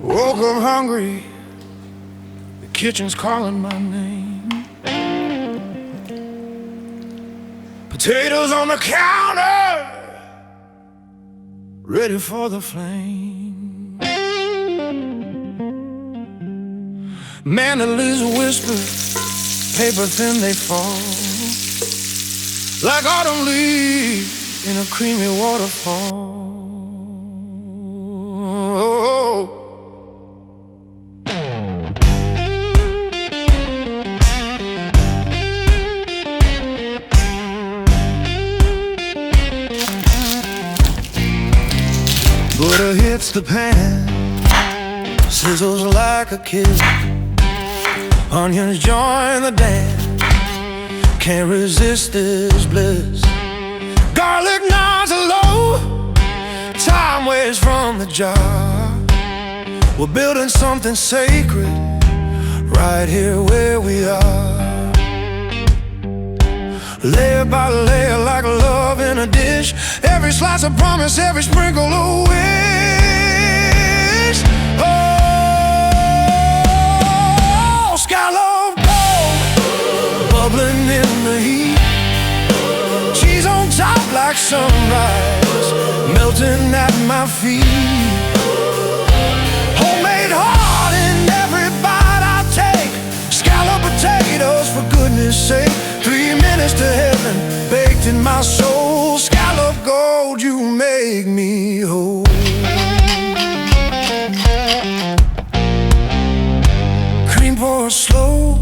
Woke up hungry, the kitchen's calling my name. Potatoes on the counter, ready for the flame. Mandolin's whisper, paper thin they fall, like autumn leaves in a creamy waterfall. Butter hits the pan, sizzles like a kiss. Onions join the dance, can't resist this bliss. Garlic nods low, time waves from the jar. We're building something sacred right here where we are. Layer by layer, like love in a dish. Every slice a promise, every sprinkle a wish. Oh, scalloped gold, bubbling in the heat. Cheese on top like sunrise, melting at my feet. Homemade heart in every bite I take. Scalloped potatoes, for goodness sake. 3 minutes to heaven, baked in my soul. Scalloped gold, you make me whole. Cream pours slow,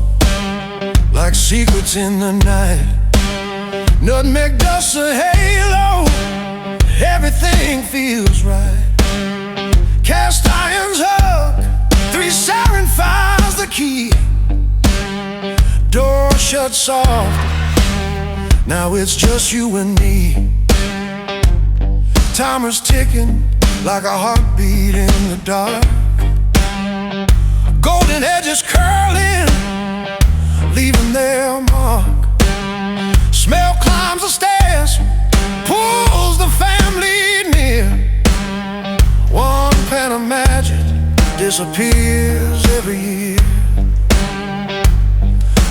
like secrets in the night. Nutmeg dust a halo, everything feels right. Cast irons hug, 3 siren files the key. Door shut soft, now it's just you and me. Timer's ticking like a heartbeat in the dark. Golden edges curling, leaving their mark. Smell climbs the stairs, pulls the family near. One pan of magic disappears every year.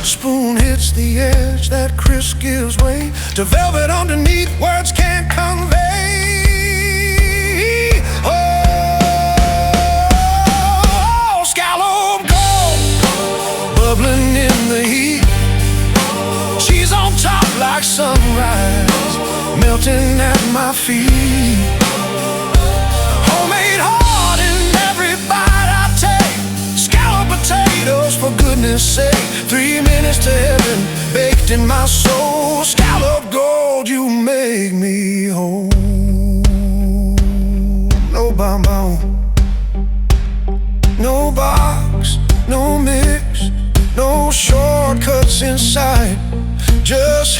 Spoon hits the edge, that crisp gives way to velvet underneath, words can't convey. Oh, scalloped gold, bubbling in the heat. Cheese on top like sunrise, melting at my feet. Homemade heart in every bite I take. Scalloped potatoes, for goodness sake. 3 minutes to heaven, baked in my soul. Scalloped gold, you make me whole. No bonbon, no box, no mix, no shortcuts inside. Just